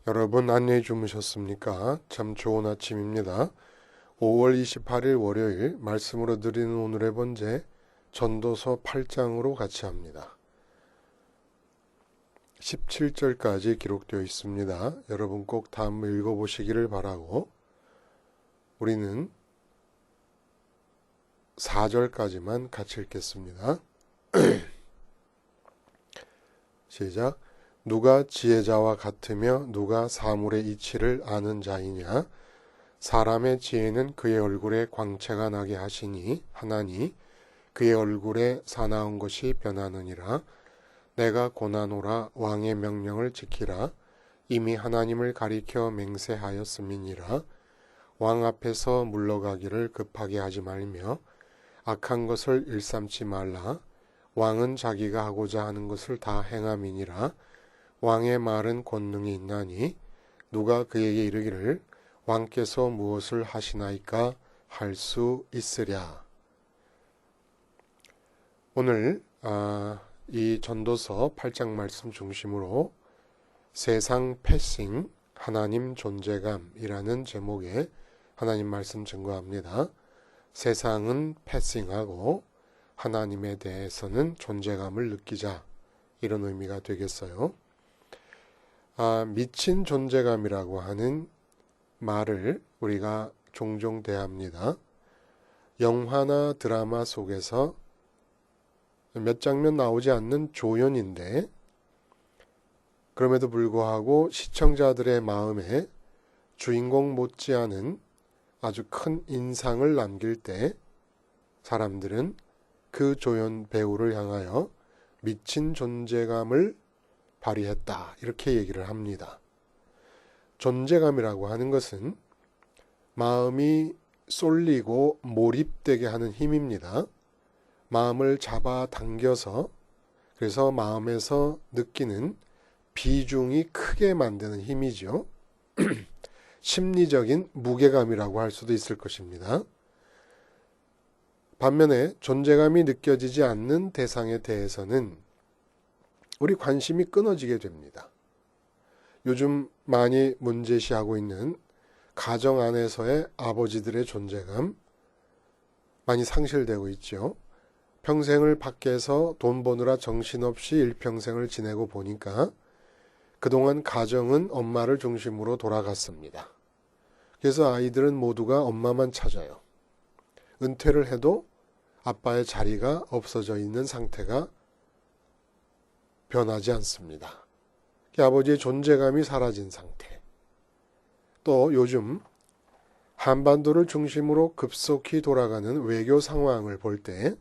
여러분 안녕히 주무셨습니까? 참 좋은 아침입니다. 5월 28일 월요일 말씀으로 드리는 오늘의 번제 전도서 8장으로 같이 합니다. 17절까지 기록되어 있습니다. 여러분 꼭 다 한번 읽어보시기를 바라고 우리는 4절까지만 같이 읽겠습니다. 시작. 누가 지혜자와 같으며 누가 사물의 이치를 아는 자이냐? 사람의 지혜는 그의 얼굴에 광채가 나게 하시니 하나니 그의 얼굴에 사나운 것이 변하느니라. 내가 고나노라 왕의 명령을 지키라. 이미 하나님을 가리켜 맹세하였음이니라. 왕 앞에서 물러가기를 급하게 하지 말며 악한 것을 일삼지 말라. 왕은 자기가 하고자 하는 것을 다 행함이니라. 왕의 말은 권능이 있나니 누가 그에게 이르기를 왕께서 무엇을 하시나이까 할 수 있으랴. 오늘 이 전도서 8장 말씀 중심으로 세상 패싱 하나님 존재감이라는 제목의 하나님 말씀 증거합니다. 세상은 패싱하고 하나님에 대해서는 존재감을 느끼자, 이런 의미가 되겠어요. 미친 존재감이라고 하는 말을 우리가 종종 대합니다. 영화나 드라마 속에서 몇 장면 나오지 않는 조연인데 그럼에도 불구하고 시청자들의 마음에 주인공 못지않은 아주 큰 인상을 남길 때 사람들은 그 조연 배우를 향하여 미친 존재감을 발휘했다, 이렇게 얘기를 합니다. 존재감이라고 하는 것은 마음이 쏠리고 몰입되게 하는 힘입니다. 마음을 잡아당겨서 그래서 마음에서 느끼는 비중이 크게 만드는 힘이죠. 심리적인 무게감이라고 할 수도 있을 것입니다. 반면에 존재감이 느껴지지 않는 대상에 대해서는 우리 관심이 끊어지게 됩니다. 요즘 많이 문제시하고 있는 가정 안에서의 아버지들의 존재감 많이 상실되고 있죠. 평생을 밖에서 돈 버느라 정신없이 일평생을 지내고 보니까 그동안 가정은 엄마를 중심으로 돌아갔습니다. 그래서 아이들은 모두가 엄마만 찾아요. 은퇴를 해도 아빠의 자리가 없어져 있는 상태가 변하지 않습니다. 아버지의 존재감이 사라진 상태. 또 요즘 한반도를 중심으로 급속히 돌아가는 외교 상황을 볼 때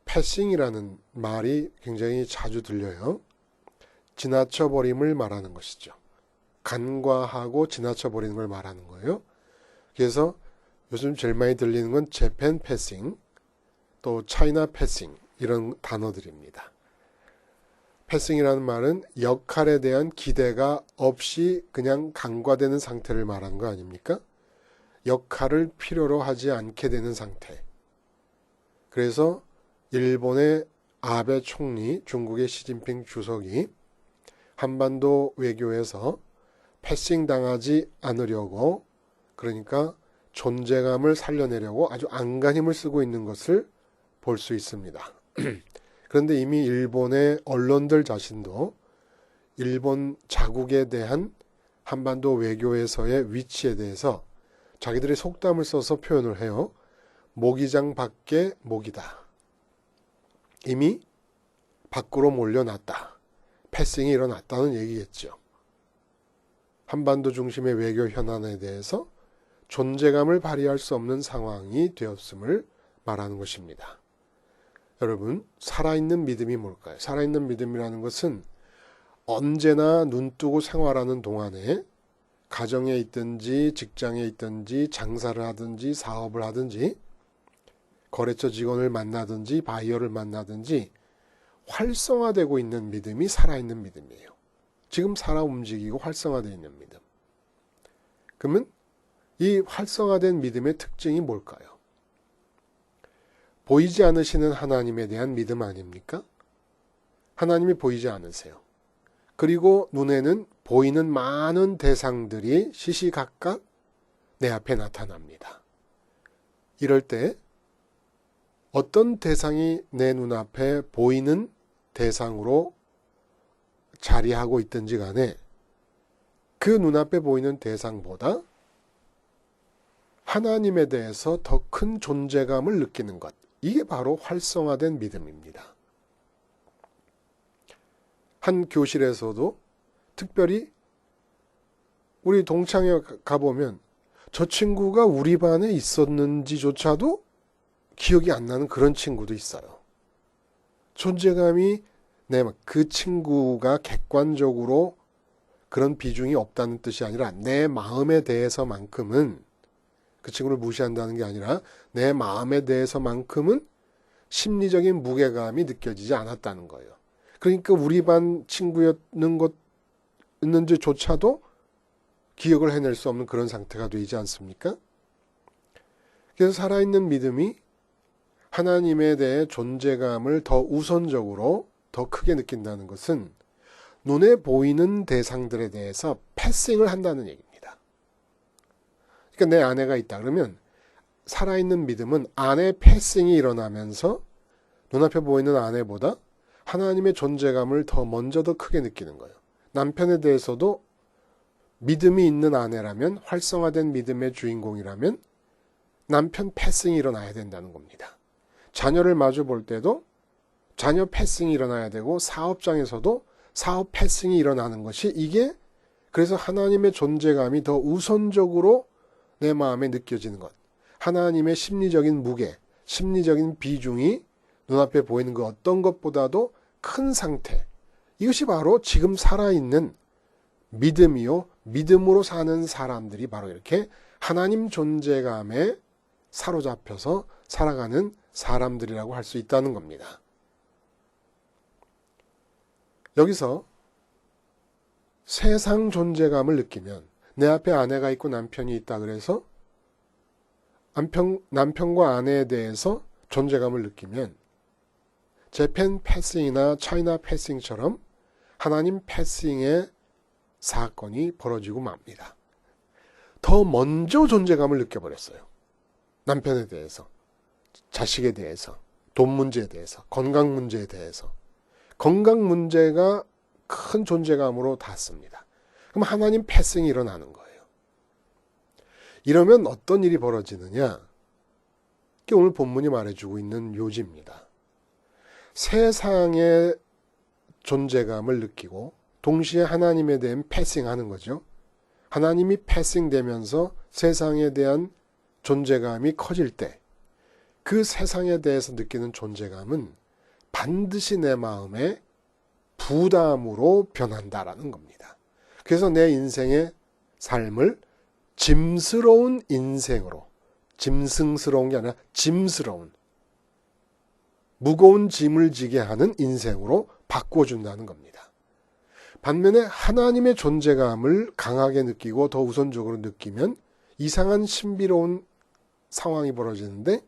패싱이라는 말이 굉장히 자주 들려요. 지나쳐버림을 말하는 것이죠. 간과하고 지나쳐버리는 걸 말하는 거예요. 그래서 요즘 제일 많이 들리는 건 재팬 패싱, 또 차이나 패싱, 이런 단어들입니다. 패싱이라는 말은 역할에 대한 기대가 없이 그냥 간과되는 상태를 말하는 거 아닙니까? 역할을 필요로 하지 않게 되는 상태. 그래서 일본의 아베 총리, 중국의 시진핑 주석이 한반도 외교에서 패싱 당하지 않으려고, 그러니까 존재감을 살려내려고 아주 안간힘을 쓰고 있는 것을 볼 수 있습니다. 그런데 이미 일본의 언론들 자신도 일본 자국에 대한 한반도 외교에서의 위치에 대해서 자기들이 속담을 써서 표현을 해요. 모기장 밖에 모기다. 이미 밖으로 몰려났다. 패싱이 일어났다는 얘기겠죠. 한반도 중심의 외교 현안에 대해서 존재감을 발휘할 수 없는 상황이 되었음을 말하는 것입니다. 여러분, 살아있는 믿음이 뭘까요? 살아있는 믿음이라는 것은 언제나 눈뜨고 생활하는 동안에 가정에 있든지 직장에 있든지 장사를 하든지 사업을 하든지 거래처 직원을 만나든지 바이어를 만나든지 활성화되고 있는 믿음이 살아있는 믿음이에요. 지금 살아 움직이고 활성화되어 있는 믿음. 그러면 이 활성화된 믿음의 특징이 뭘까요? 보이지 않으시는 하나님에 대한 믿음 아닙니까? 하나님이 보이지 않으세요. 그리고 눈에는 보이는 많은 대상들이 시시각각 내 앞에 나타납니다. 이럴 때 어떤 대상이 내 눈앞에 보이는 대상으로 자리하고 있든지 간에 그 눈앞에 보이는 대상보다 하나님에 대해서 더 큰 존재감을 느끼는 것, 이게 바로 활성화된 믿음입니다. 한 교실에서도 특별히 우리 동창회 가보면 저 친구가 우리 반에 있었는지조차도 기억이 안 나는 그런 친구도 있어요. 존재감이 그 친구가 객관적으로 그런 비중이 없다는 뜻이 아니라 내 마음에 대해서만큼은, 그 친구를 무시한다는 게 아니라 내 마음에 대해서만큼은 심리적인 무게감이 느껴지지 않았다는 거예요. 그러니까 우리 반 친구였는지조차도 기억을 해낼 수 없는 그런 상태가 되지 않습니까? 그래서 살아있는 믿음이 하나님에 대해 존재감을 더 우선적으로 더 크게 느낀다는 것은 눈에 보이는 대상들에 대해서 패싱을 한다는 얘기입니다. 그러니까 내 아내가 있다 그러면 살아있는 믿음은 아내 패싱이 일어나면서 눈앞에 보이는 아내보다 하나님의 존재감을 먼저 더 크게 느끼는 거예요. 남편에 대해서도 믿음이 있는 아내라면, 활성화된 믿음의 주인공이라면 남편 패싱이 일어나야 된다는 겁니다. 자녀를 마주 볼 때도 자녀 패싱이 일어나야 되고, 사업장에서도 사업 패싱이 일어나는 것이, 이게 그래서 하나님의 존재감이 더 우선적으로 내 마음에 느껴지는 것, 하나님의 심리적인 무게, 심리적인 비중이 눈앞에 보이는 그 어떤 것보다도 큰 상태, 이것이 바로 지금 살아있는 믿음이요, 믿음으로 사는 사람들이 바로 이렇게 하나님 존재감에 사로잡혀서 살아가는 사람들이라고 할 수 있다는 겁니다. 여기서 세상 존재감을 느끼면, 내 앞에 아내가 있고 남편이 있다 그래서 남편과 아내에 대해서 존재감을 느끼면 재팬 패싱이나 차이나 패싱처럼 하나님 패싱의 사건이 벌어지고 맙니다. 더 먼저 존재감을 느껴버렸어요. 남편에 대해서, 자식에 대해서, 돈 문제에 대해서, 건강 문제에 대해서. 건강 문제가 큰 존재감으로 닿습니다. 그럼 하나님 패싱이 일어나는 거예요. 이러면 어떤 일이 벌어지느냐? 이게 오늘 본문이 말해주고 있는 요지입니다. 세상의 존재감을 느끼고 동시에 하나님에 대한 패싱하는 거죠. 하나님이 패싱되면서 세상에 대한 존재감이 커질 때 그 세상에 대해서 느끼는 존재감은 반드시 내 마음에 부담으로 변한다라는 겁니다. 그래서 내 인생의 삶을 짐스러운 인생으로, 짐승스러운 게 아니라 짐스러운, 무거운 짐을 지게 하는 인생으로 바꿔준다는 겁니다. 반면에 하나님의 존재감을 강하게 느끼고 더 우선적으로 느끼면 이상한 신비로운 상황이 벌어지는데,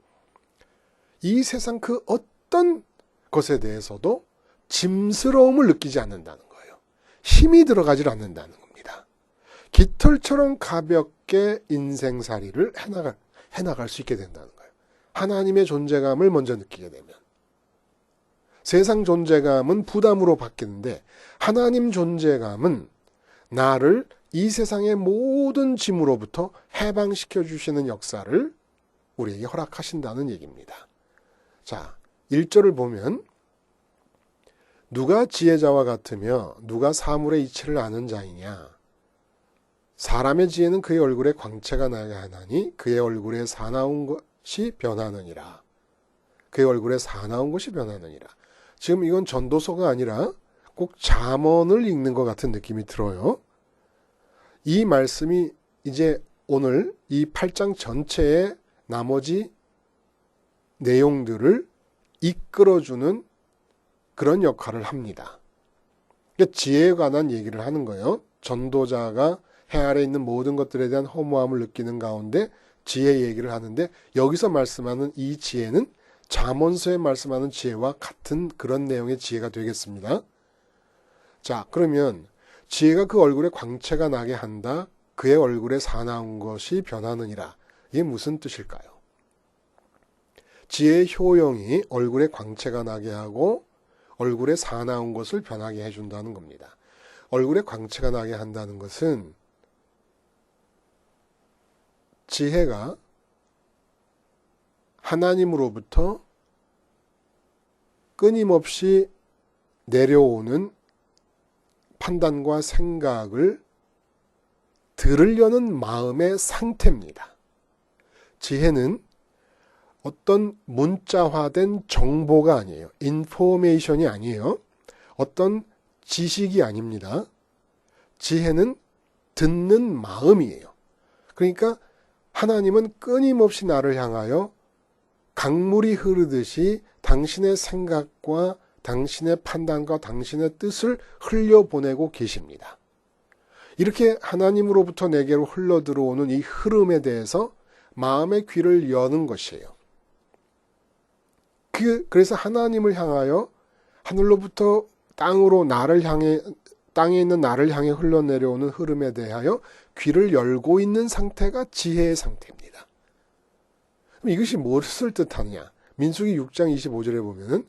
이 세상 그 어떤 것에 대해서도 짐스러움을 느끼지 않는다는 거예요. 힘이 들어가질 않는다는 겁니다. 깃털처럼 가볍게 인생살이를 해나갈 수 있게 된다는 거예요. 하나님의 존재감을 먼저 느끼게 되면. 세상 존재감은 부담으로 바뀌는데, 하나님 존재감은 나를 이 세상의 모든 짐으로부터 해방시켜 주시는 역사를 우리에게 허락하신다는 얘기입니다. 자, 1절을 보면 누가 지혜자와 같으며 누가 사물의 이치를 아는 자이냐? 사람의 지혜는 그의 얼굴에 광채가 나게 하나니 그의 얼굴에 사나운 것이 변하느니라. 그의 얼굴에 사나운 것이 변하느니라. 지금 이건 전도서가 아니라 꼭 잠언을 읽는 것 같은 느낌이 들어요. 이 말씀이 이제 오늘 이 8장 전체의 나머지 내용들을 이끌어주는 그런 역할을 합니다. 그러니까 지혜에 관한 얘기를 하는 거예요. 전도자가 해 아래 있는 모든 것들에 대한 허무함을 느끼는 가운데 지혜 얘기를 하는데, 여기서 말씀하는 이 지혜는 잠언서에 말씀하는 지혜와 같은 그런 내용의 지혜가 되겠습니다. 자, 그러면 지혜가 그 얼굴에 광채가 나게 한다. 그의 얼굴에 사나운 것이 변하느니라. 이게 무슨 뜻일까요? 지혜의 효용이 얼굴에 광채가 나게 하고 얼굴에 사나운 것을 변하게 해준다는 겁니다. 얼굴에 광채가 나게 한다는 것은 지혜가 하나님으로부터 끊임없이 내려오는 판단과 생각을 들으려는 마음의 상태입니다. 지혜는 어떤 문자화된 정보가 아니에요. 인포메이션이 아니에요. 어떤 지식이 아닙니다. 지혜는 듣는 마음이에요. 그러니까 하나님은 끊임없이 나를 향하여 강물이 흐르듯이 당신의 생각과 당신의 판단과 당신의 뜻을 흘려보내고 계십니다. 이렇게 하나님으로부터 내게로 흘러들어오는 이 흐름에 대해서 마음의 귀를 여는 것이에요. 그래서 하나님을 향하여 하늘로부터 땅으로 땅에 있는 나를 향해 흘러내려오는 흐름에 대하여 귀를 열고 있는 상태가 지혜의 상태입니다. 그럼 이것이 무엇을 뜻하느냐? 민수기 6장 25절에 보면은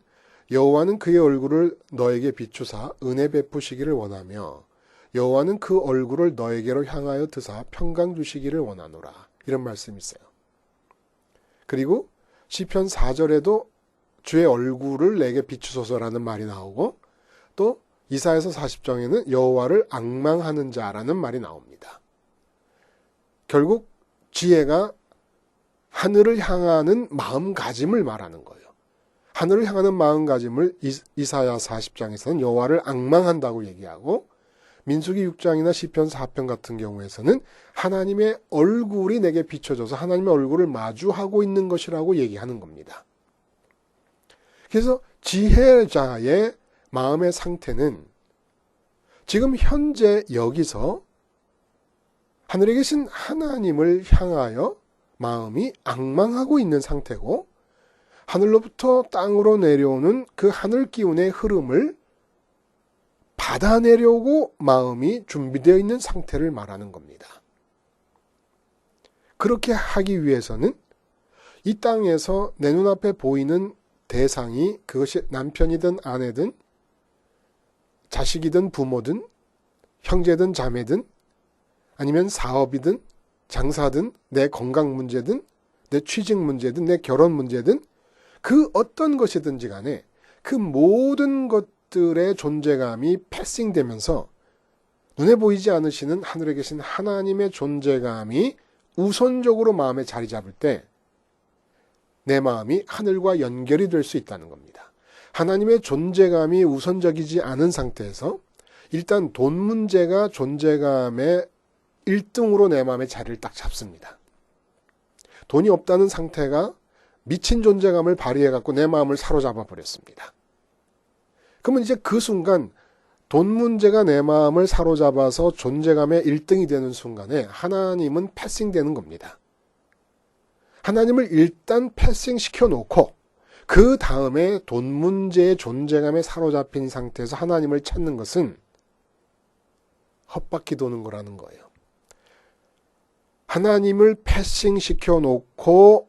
여호와는 그의 얼굴을 너에게 비추사 은혜 베푸시기를 원하며 여호와는 그 얼굴을 너에게로 향하여 드사 평강 주시기를 원하노라. 이런 말씀이 있어요. 그리고 시편 4절에도 주의 얼굴을 내게 비추소서라는 말이 나오고 또 이사야서 40장에는 여호와를 앙망하는 자라는 말이 나옵니다. 결국 지혜가 하늘을 향하는 마음가짐을 말하는 거예요. 하늘을 향하는 마음가짐을 이사야 40장에서는 여호와를 앙망한다고 얘기하고 민수기 6장이나 시편 4편 같은 경우에서는 하나님의 얼굴이 내게 비춰져서 하나님의 얼굴을 마주하고 있는 것이라고 얘기하는 겁니다. 그래서 지혜자의 마음의 상태는 지금 현재 여기서 하늘에 계신 하나님을 향하여 마음이 앙망하고 있는 상태고 하늘로부터 땅으로 내려오는 그 하늘 기운의 흐름을 받아내려고 마음이 준비되어 있는 상태를 말하는 겁니다. 그렇게 하기 위해서는 이 땅에서 내 눈앞에 보이는 대상이 그것이 남편이든 아내든 자식이든 부모든 형제든 자매든 아니면 사업이든 장사든 내 건강 문제든 내 취직 문제든 내 결혼 문제든 그 어떤 것이든지 간에 그 모든 것들의 존재감이 패싱되면서 눈에 보이지 않으시는 하늘에 계신 하나님의 존재감이 우선적으로 마음에 자리 잡을 때 내 마음이 하늘과 연결이 될 수 있다는 겁니다. 하나님의 존재감이 우선적이지 않은 상태에서 일단 돈 문제가 존재감의 1등으로 내 마음의 자리를 딱 잡습니다. 돈이 없다는 상태가 미친 존재감을 발휘해갖고 내 마음을 사로잡아 버렸습니다. 그러면 이제 그 순간 돈 문제가 내 마음을 사로잡아서 존재감의 1등이 되는 순간에 하나님은 패싱되는 겁니다. 하나님을 일단 패싱시켜 놓고 그 다음에 돈 문제의 존재감에 사로잡힌 상태에서 하나님을 찾는 것은 헛바퀴 도는 거라는 거예요. 하나님을 패싱시켜 놓고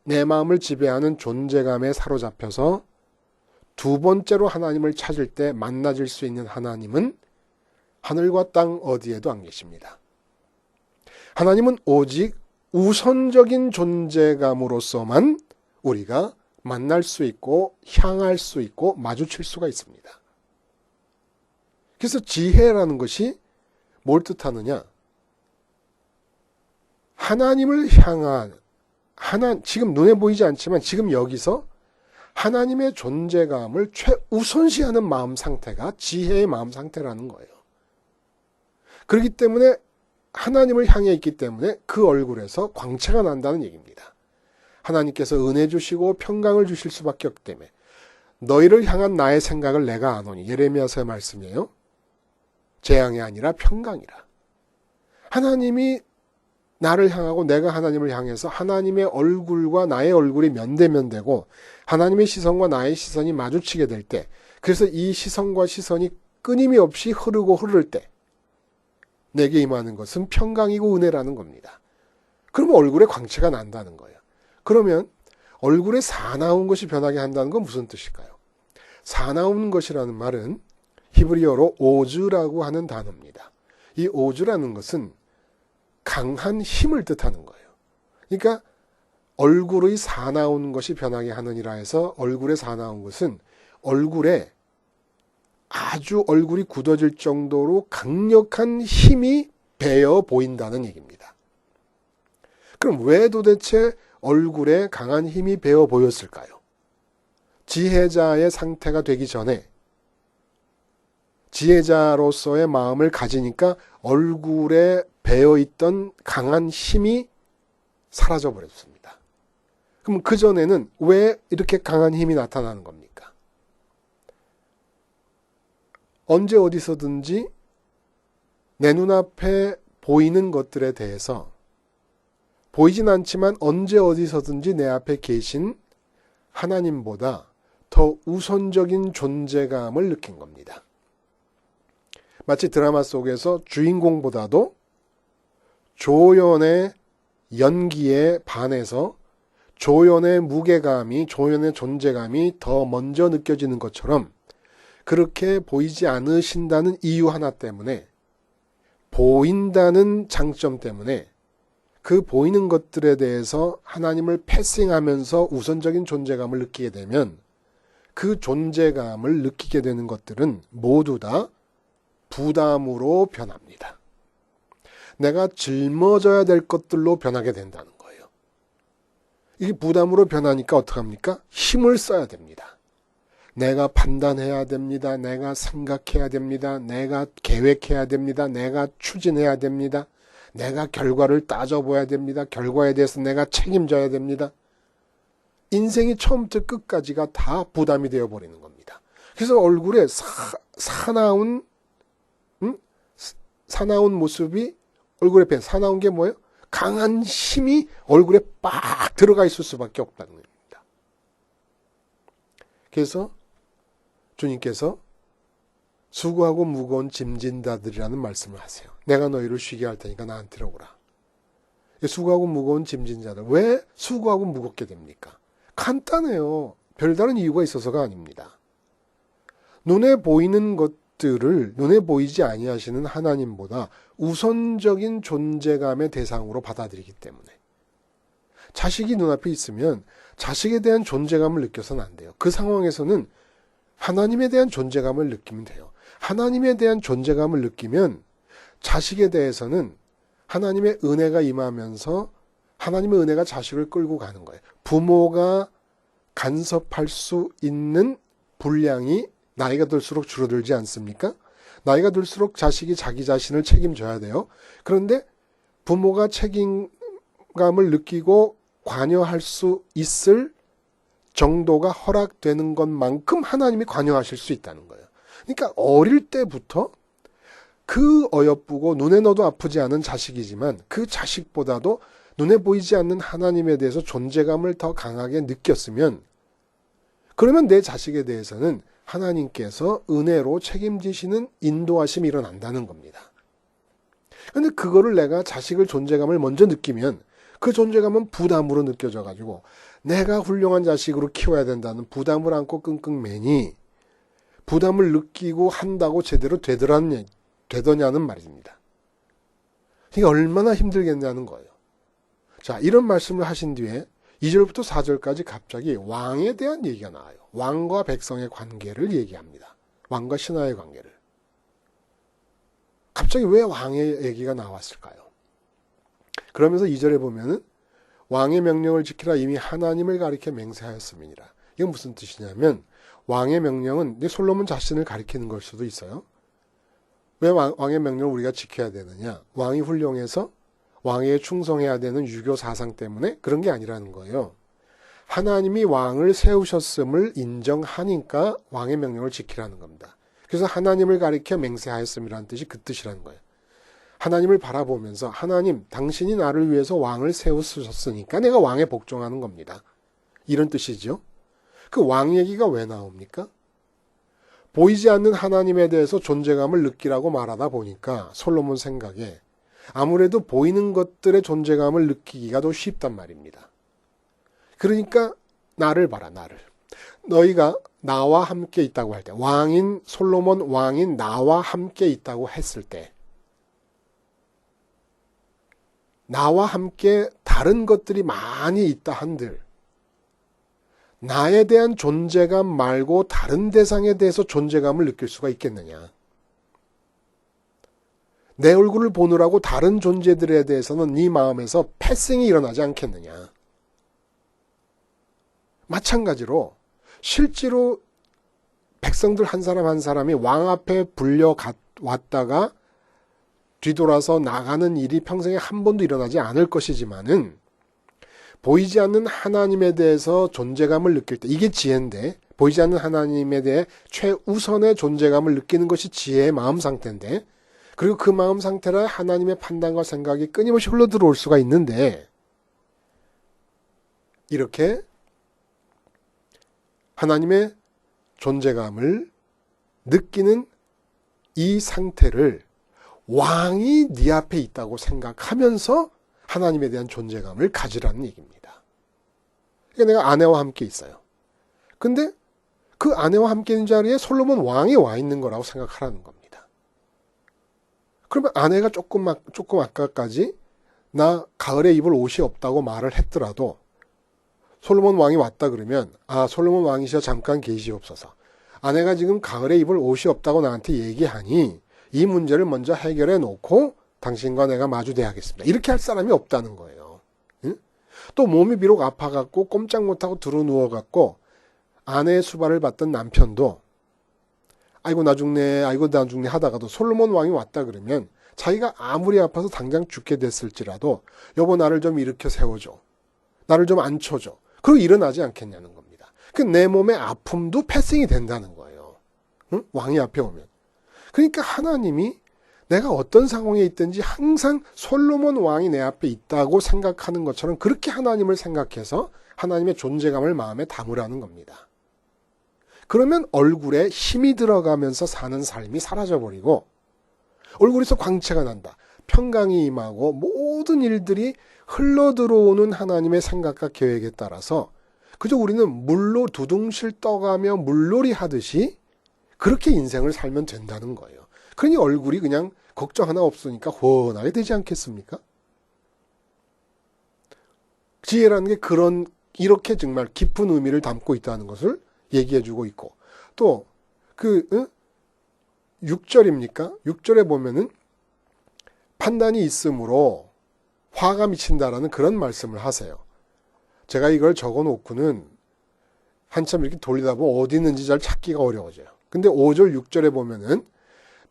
내 마음을 지배하는 존재감에 사로잡혀서 두 번째로 하나님을 찾을 때 만나질 수 있는 하나님은 하늘과 땅 어디에도 안 계십니다. 하나님은 오직 우선적인 존재감으로서만 우리가 만날 수 있고 향할 수 있고 마주칠 수가 있습니다. 그래서 지혜라는 것이 뭘 뜻하느냐? 하나님을 향한 지금 눈에 보이지 않지만 지금 여기서 하나님의 존재감을 최우선시하는 마음 상태가 지혜의 마음 상태라는 거예요. 그렇기 때문에 하나님을 향해 있기 때문에 그 얼굴에서 광채가 난다는 얘기입니다. 하나님께서 은혜 주시고 평강을 주실 수밖에 없기 때문에 너희를 향한 나의 생각을 내가 아노니 예레미야서의 말씀이에요. 재앙이 아니라 평강이라. 하나님이 나를 향하고 내가 하나님을 향해서 하나님의 얼굴과 나의 얼굴이 면대면되고 하나님의 시선과 나의 시선이 마주치게 될 때, 그래서 이 시선과 시선이 끊임이 없이 흐르고 흐를 때 내게 임하는 것은 평강이고 은혜라는 겁니다. 그러면 얼굴에 광채가 난다는 거예요. 그러면 얼굴에 사나운 것이 변하게 한다는 건 무슨 뜻일까요? 사나운 것이라는 말은 히브리어로 오즈라고 하는 단어입니다. 이 오즈라는 것은 강한 힘을 뜻하는 거예요. 그러니까 얼굴의 사나운 것이 변하게 하느니라 해서 얼굴에 사나운 것은 얼굴에 아주 얼굴이 굳어질 정도로 강력한 힘이 배어 보인다는 얘기입니다. 그럼 왜 도대체 얼굴에 강한 힘이 배어 보였을까요? 지혜자의 상태가 되기 전에 지혜자로서의 마음을 가지니까 얼굴에 배어있던 강한 힘이 사라져버렸습니다. 그럼 그전에는 왜 이렇게 강한 힘이 나타나는 겁니까? 언제 어디서든지 내 눈앞에 보이는 것들에 대해서 보이진 않지만 언제 어디서든지 내 앞에 계신 하나님보다 더 우선적인 존재감을 느낀 겁니다. 마치 드라마 속에서 주인공보다도 조연의 연기에 반해서 조연의 무게감이, 조연의 존재감이 더 먼저 느껴지는 것처럼 그렇게 보이지 않으신다는 이유 하나 때문에, 보인다는 장점 때문에 그 보이는 것들에 대해서 하나님을 패싱하면서 우선적인 존재감을 느끼게 되면 그 존재감을 느끼게 되는 것들은 모두 다 부담으로 변합니다. 내가 짊어져야 될 것들로 변하게 된다는 거예요. 이게 부담으로 변하니까 어떡합니까? 힘을 써야 됩니다. 내가 판단해야 됩니다. 내가 생각해야 됩니다. 내가 계획해야 됩니다. 내가 추진해야 됩니다. 내가 결과를 따져봐야 됩니다. 결과에 대해서 내가 책임져야 됩니다. 인생이 처음부터 끝까지가 다 부담이 되어버리는 겁니다. 그래서 얼굴에 사나운 모습이 얼굴에 밴 사나운 게 뭐예요? 강한 힘이 얼굴에 빡 들어가 있을 수밖에 없다는 겁니다. 그래서 주님께서 수고하고 무거운 짐진 자들이라는 말씀을 하세요. 내가 너희를 쉬게 할 테니까 나한테로 오라. 수고하고 무거운 짐진 자들. 왜 수고하고 무겁게 됩니까? 간단해요. 별다른 이유가 있어서가 아닙니다. 눈에 보이는 것들을 눈에 보이지 아니하시는 하나님보다 우선적인 존재감의 대상으로 받아들이기 때문에. 자식이 눈앞에 있으면 자식에 대한 존재감을 느껴서는 안 돼요. 그 상황에서는 하나님에 대한 존재감을 느끼면 돼요. 하나님에 대한 존재감을 느끼면 자식에 대해서는 하나님의 은혜가 임하면서 하나님의 은혜가 자식을 끌고 가는 거예요. 부모가 간섭할 수 있는 분량이 나이가 들수록 줄어들지 않습니까? 나이가 들수록 자식이 자기 자신을 책임져야 돼요. 그런데 부모가 책임감을 느끼고 관여할 수 있을 정도가 허락되는 것만큼 하나님이 관여하실 수 있다는 거예요. 그러니까 어릴 때부터 그 어여쁘고 눈에 넣어도 아프지 않은 자식이지만 그 자식보다도 눈에 보이지 않는 하나님에 대해서 존재감을 더 강하게 느꼈으면, 그러면 내 자식에 대해서는 하나님께서 은혜로 책임지시는 인도하심이 일어난다는 겁니다. 그런데 그거를 내가 자식을 존재감을 먼저 느끼면 그 존재감은 부담으로 느껴져가지고 내가 훌륭한 자식으로 키워야 된다는 부담을 안고 끙끙 매니 부담을 느끼고 한다고 제대로 되더냐는 말입니다. 이게 얼마나 힘들겠냐는 거예요. 자, 이런 말씀을 하신 뒤에 2절부터 4절까지 갑자기 왕에 대한 얘기가 나와요. 왕과 백성의 관계를 얘기합니다. 왕과 신하의 관계를. 갑자기 왜 왕의 얘기가 나왔을까요? 그러면서 2절에 보면은 왕의 명령을 지키라 이미 하나님을 가리켜 맹세하였음이니라. 이건 무슨 뜻이냐면 왕의 명령은 솔로몬 자신을 가리키는 걸 수도 있어요. 왜 왕의 명령을 우리가 지켜야 되느냐? 왕이 훌륭해서 왕에 충성해야 되는 유교 사상 때문에 그런 게 아니라는 거예요. 하나님이 왕을 세우셨음을 인정하니까 왕의 명령을 지키라는 겁니다. 그래서 하나님을 가리켜 맹세하였음이라는 뜻이 그 뜻이라는 거예요. 하나님을 바라보면서 하나님, 당신이 나를 위해서 왕을 세우셨으니까 내가 왕에 복종하는 겁니다. 이런 뜻이죠. 그 왕 얘기가 왜 나옵니까? 보이지 않는 하나님에 대해서 존재감을 느끼라고 말하다 보니까 솔로몬 생각에 아무래도 보이는 것들의 존재감을 느끼기가 더 쉽단 말입니다. 그러니까 나를 봐라, 나를. 너희가 나와 함께 있다고 할 때, 왕인 솔로몬 왕인 나와 함께 있다고 했을 때, 나와 함께 다른 것들이 많이 있다 한들 나에 대한 존재감 말고 다른 대상에 대해서 존재감을 느낄 수가 있겠느냐. 내 얼굴을 보느라고 다른 존재들에 대해서는 네 마음에서 패싱이 일어나지 않겠느냐. 마찬가지로 실제로 백성들 한 사람 한 사람이 왕 앞에 불려왔다가 뒤돌아서 나가는 일이 평생에 한 번도 일어나지 않을 것이지만은 보이지 않는 하나님에 대해서 존재감을 느낄 때, 이게 지혜인데, 보이지 않는 하나님에 대해 최우선의 존재감을 느끼는 것이 지혜의 마음 상태인데, 그리고 그 마음 상태라 하나님의 판단과 생각이 끊임없이 흘러들어올 수가 있는데, 이렇게 하나님의 존재감을 느끼는 이 상태를 왕이 네 앞에 있다고 생각하면서 하나님에 대한 존재감을 가지라는 얘기입니다. 그러니까 내가 아내와 함께 있어요. 근데 그 아내와 함께 있는 자리에 솔로몬 왕이 와 있는 거라고 생각하라는 겁니다. 그러면 아내가 조금 아까까지 나 가을에 입을 옷이 없다고 말을 했더라도 솔로몬 왕이 왔다 그러면 솔로몬 왕이시여 잠깐 계시옵소서. 아내가 지금 가을에 입을 옷이 없다고 나한테 얘기하니 이 문제를 먼저 해결해 놓고 당신과 내가 마주대하겠습니다. 이렇게 할 사람이 없다는 거예요. 응? 또 몸이 비록 아파갖고 꼼짝 못하고 드러누워갖고 아내의 수발을 받던 남편도 아이고 나 죽네 하다가도 솔로몬 왕이 왔다 그러면 자기가 아무리 아파서 당장 죽게 됐을지라도 여보 나를 좀 일으켜 세워줘. 나를 좀 앉혀줘. 그리고 일어나지 않겠냐는 겁니다. 그 내 몸의 아픔도 패싱이 된다는 거예요. 응? 왕이 앞에 오면. 그러니까 하나님이 내가 어떤 상황에 있든지 항상 솔로몬 왕이 내 앞에 있다고 생각하는 것처럼 그렇게 하나님을 생각해서 하나님의 존재감을 마음에 담으라는 겁니다. 그러면 얼굴에 힘이 들어가면서 사는 삶이 사라져버리고 얼굴에서 광채가 난다. 평강이 임하고 모든 일들이 흘러들어오는 하나님의 생각과 계획에 따라서 그저 우리는 물로 두둥실 떠가며 물놀이 하듯이 그렇게 인생을 살면 된다는 거예요. 그러니 얼굴이 그냥 걱정 하나 없으니까 훤하게 되지 않겠습니까? 지혜라는 게 이렇게 정말 깊은 의미를 담고 있다는 것을 얘기해주고 있고 또 6절입니까? 6절에 보면은 판단이 있으므로 화가 미친다라는 그런 말씀을 하세요. 제가 이걸 적어놓고는 한참 이렇게 돌리다 보면 어디 있는지 잘 찾기가 어려워져요. 근데 5절, 6절에 보면은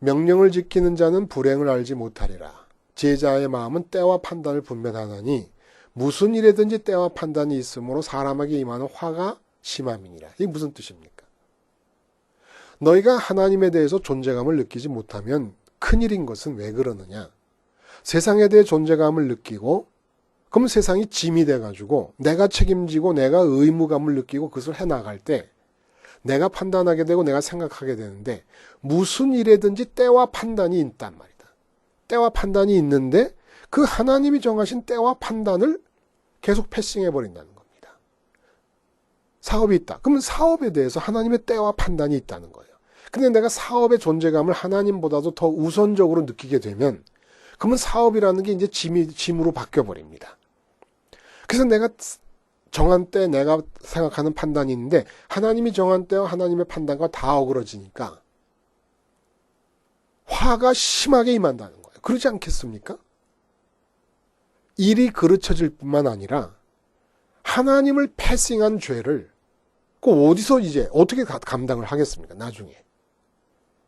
명령을 지키는 자는 불행을 알지 못하리라. 지혜자의 마음은 때와 판단을 분별하나니 무슨 일에든지 때와 판단이 있으므로 사람에게 임하는 화가 심함이니라. 이게 무슨 뜻입니까? 너희가 하나님에 대해서 존재감을 느끼지 못하면 큰일인 것은 왜 그러느냐? 세상에 대해 존재감을 느끼고 그럼 세상이 짐이 돼가지고 내가 책임지고 내가 의무감을 느끼고 그것을 해나갈 때 내가 판단하게 되고 내가 생각하게 되는데 무슨 일에든지 때와 판단이 있단 말이다. 때와 판단이 있는데 그 하나님이 정하신 때와 판단을 계속 패싱해버린다는 겁니다. 사업이 있다. 그러면 사업에 대해서 하나님의 때와 판단이 있다는 거예요. 근데 내가 사업의 존재감을 하나님보다도 더 우선적으로 느끼게 되면 그러면 사업이라는 게 이제 짐으로 바뀌어버립니다. 그래서 내가 정한 때 내가 생각하는 판단이 있는데 하나님이 정한 때와 하나님의 판단과 다 어그러지니까 화가 심하게 임한다는 거예요. 그러지 않겠습니까? 일이 그르쳐질 뿐만 아니라 하나님을 패싱한 죄를 어디서 이제 어떻게 감당을 하겠습니까? 나중에.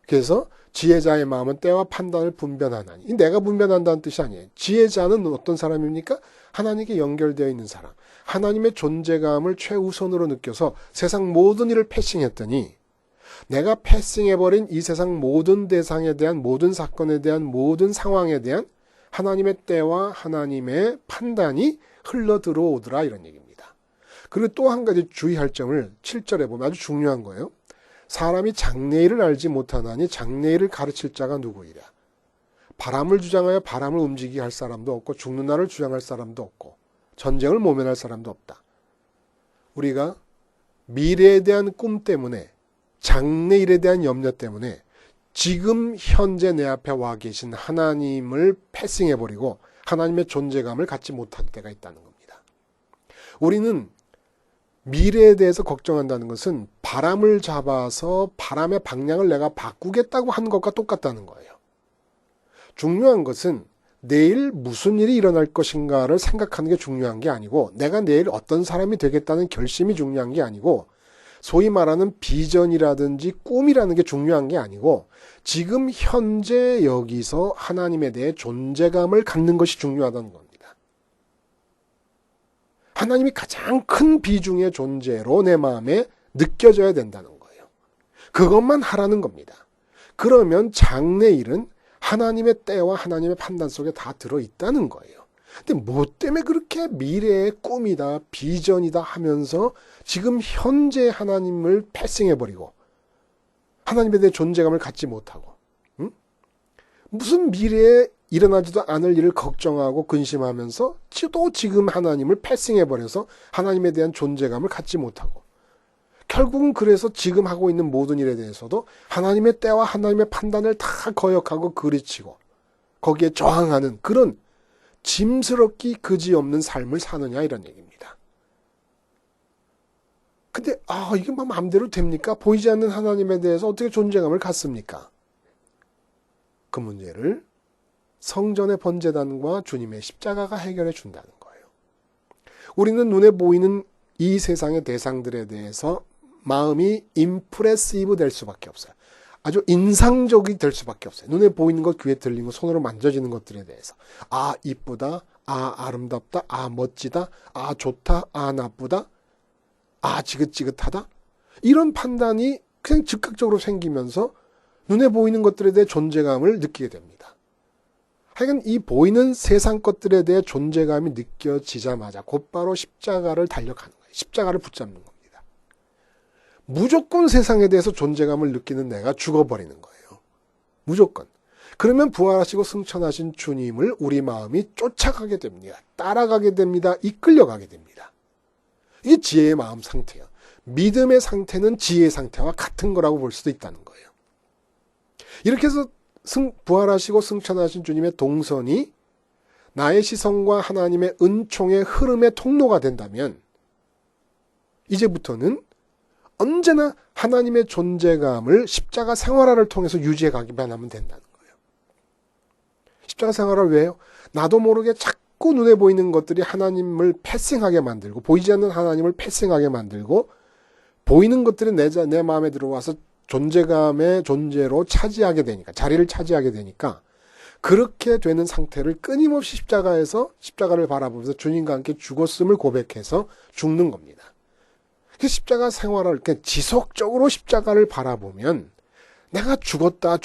그래서 지혜자의 마음은 때와 판단을 분별하나니. 내가 분별한다는 뜻이 아니에요. 지혜자는 어떤 사람입니까? 하나님께 연결되어 있는 사람. 하나님의 존재감을 최우선으로 느껴서 세상 모든 일을 패싱했더니 내가 패싱해버린 이 세상 모든 대상에 대한 모든 사건에 대한 모든 상황에 대한 하나님의 때와 하나님의 판단이 흘러들어오더라 이런 얘기입니다. 그리고 또 한 가지 주의할 점을 7절에 보면 아주 중요한 거예요. 사람이 장래일을 알지 못하나니 장래일을 가르칠 자가 누구이랴. 바람을 주장하여 바람을 움직이게 할 사람도 없고 죽는 날을 주장할 사람도 없고 전쟁을 모면할 사람도 없다. 우리가 미래에 대한 꿈 때문에 장래일에 대한 염려 때문에 지금 현재 내 앞에 와 계신 하나님을 패싱해버리고 하나님의 존재감을 갖지 못할 때가 있다는 겁니다. 우리는 미래에 대해서 걱정한다는 것은 바람을 잡아서 바람의 방향을 내가 바꾸겠다고 하는 것과 똑같다는 거예요. 중요한 것은 내일 무슨 일이 일어날 것인가를 생각하는 게 중요한 게 아니고 내가 내일 어떤 사람이 되겠다는 결심이 중요한 게 아니고 소위 말하는 비전이라든지 꿈이라는 게 중요한 게 아니고 지금 현재 여기서 하나님에 대해 존재감을 갖는 것이 중요하다는 겁니다. 하나님이 가장 큰 비중의 존재로 내 마음에 느껴져야 된다는 거예요. 그것만 하라는 겁니다. 그러면 장래일은 하나님의 때와 하나님의 판단 속에 다 들어있다는 거예요. 근데 뭐 때문에 그렇게 미래의 꿈이다, 비전이다 하면서 지금 현재 하나님을 패싱해버리고 하나님에 대해 존재감을 갖지 못하고 무슨 미래에 일어나지도 않을 일을 걱정하고 근심하면서 또 지금 하나님을 패싱해버려서 하나님에 대한 존재감을 갖지 못하고 결국은 그래서 지금 하고 있는 모든 일에 대해서도 하나님의 때와 하나님의 판단을 다 거역하고 그르치고 거기에 저항하는 그런 짐스럽기 그지없는 삶을 사느냐 이런 얘기입니다. 근데 이게 뭐 마음대로 됩니까? 보이지 않는 하나님에 대해서 어떻게 존재감을 갖습니까? 그 문제를 성전의 번제단과 주님의 십자가가 해결해 준다는 거예요. 우리는 눈에 보이는 이 세상의 대상들에 대해서 마음이 임프레시브 될 수밖에 없어요. 아주 인상적이 될 수밖에 없어요. 눈에 보이는 것, 귀에 들리는 것, 손으로 만져지는 것들에 대해서 이쁘다, 아름답다, 멋지다, 좋다, 나쁘다, 지긋지긋하다 이런 판단이 그냥 즉각적으로 생기면서 눈에 보이는 것들에 대해 존재감을 느끼게 됩니다. 하여간 이 보이는 세상 것들에 대해 존재감이 느껴지자마자 곧바로 십자가를 달려가는 거예요. 십자가를 붙잡는 겁니다. 무조건 세상에 대해서 존재감을 느끼는 내가 죽어버리는 거예요. 무조건. 그러면 부활하시고 승천하신 주님을 우리 마음이 쫓아가게 됩니다. 따라가게 됩니다. 이끌려가게 됩니다. 이게 지혜의 마음 상태예요. 믿음의 상태는 지혜의 상태와 같은 거라고 볼 수도 있다는 거예요. 이렇게 해서 부활하시고 승천하신 주님의 동선이 나의 시선과 하나님의 은총의 흐름의 통로가 된다면 이제부터는 언제나 하나님의 존재감을 십자가 생활화를 통해서 유지해 가기만 하면 된다는 거예요. 십자가 생활화 왜요? 나도 모르게 자꾸 눈에 보이는 것들이 하나님을 패싱하게 만들고 보이지 않는 하나님을 패싱하게 만들고 보이는 것들이 내 마음에 들어와서 존재감의 존재로 차지하게 되니까 자리를 차지하게 되니까 그렇게 되는 상태를 끊임없이 십자가에서 십자가를 바라보면서 주님과 함께 죽었음을 고백해서 죽는 겁니다. 그 십자가 생활을 이렇게 지속적으로 십자가를 바라보면 내가 죽었다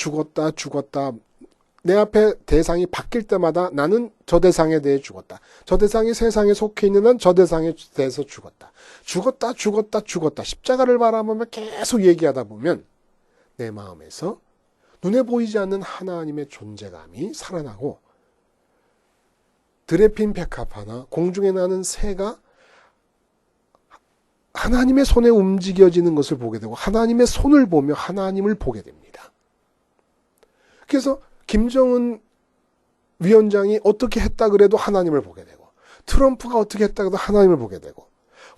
내 앞에 대상이 바뀔 때마다 나는 저 대상에 대해 죽었다. 저 대상이 세상에 속해 있는 한 저 대상에 대해서 죽었다. 죽었다. 십자가를 바라보며 계속 얘기하다 보면 내 마음에서 눈에 보이지 않는 하나님의 존재감이 살아나고 들에 핀 백합 하나, 공중에 나는 새가 하나님의 손에 움직여지는 것을 보게 되고 하나님의 손을 보며 하나님을 보게 됩니다. 그래서 김정은 위원장이 어떻게 했다 그래도 하나님을 보게 되고 트럼프가 어떻게 했다 그래도 하나님을 보게 되고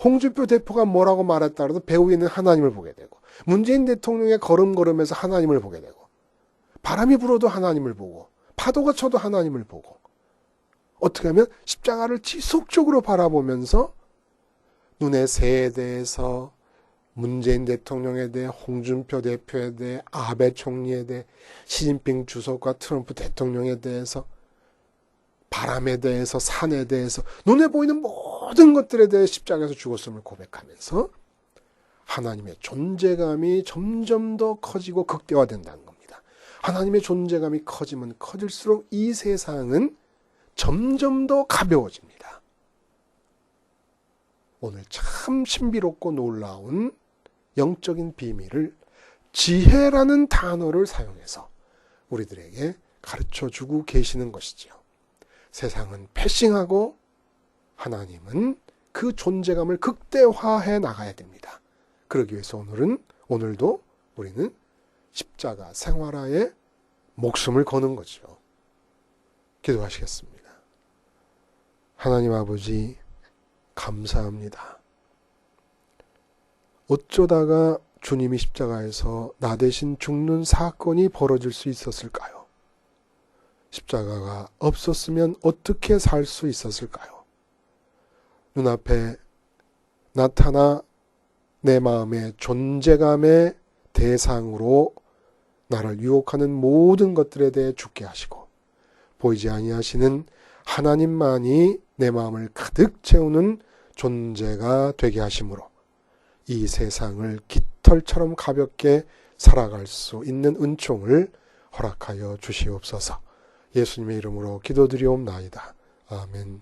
홍준표 대표가 뭐라고 말했다 그래도 배후에 있는 하나님을 보게 되고 문재인 대통령의 걸음걸음에서 하나님을 보게 되고 바람이 불어도 하나님을 보고 파도가 쳐도 하나님을 보고 어떻게 하면 십자가를 지속적으로 바라보면서 눈의 새에 대해서 문재인 대통령에 대해 홍준표 대표에 대해 아베 총리에 대해 시진핑 주석과 트럼프 대통령에 대해서 바람에 대해서 산에 대해서 눈에 보이는 모든 것들에 대해 십자가에서 죽었음을 고백하면서 하나님의 존재감이 점점 더 커지고 극대화된다는 겁니다. 하나님의 존재감이 커지면 커질수록 이 세상은 점점 더 가벼워집니다. 오늘 참 신비롭고 놀라운 영적인 비밀을 지혜라는 단어를 사용해서 우리들에게 가르쳐주고 계시는 것이지요. 세상은 패싱하고 하나님은 그 존재감을 극대화해 나가야 됩니다. 그러기 위해서 오늘도 우리는 십자가 생활화에 목숨을 거는 거죠. 기도하시겠습니다. 하나님 아버지, 감사합니다. 어쩌다가 주님이 십자가에서 나 대신 죽는 사건이 벌어질 수 있었을까요? 십자가가 없었으면 어떻게 살 수 있었을까요? 눈앞에 나타나 내 마음의 존재감의 대상으로 나를 유혹하는 모든 것들에 대해 죽게 하시고 보이지 아니하시는 하나님만이 내 마음을 가득 채우는 존재가 되게 하심으로 이 세상을 깃털처럼 가볍게 살아갈 수 있는 은총을 허락하여 주시옵소서. 예수님의 이름으로 기도드리옵나이다. 아멘.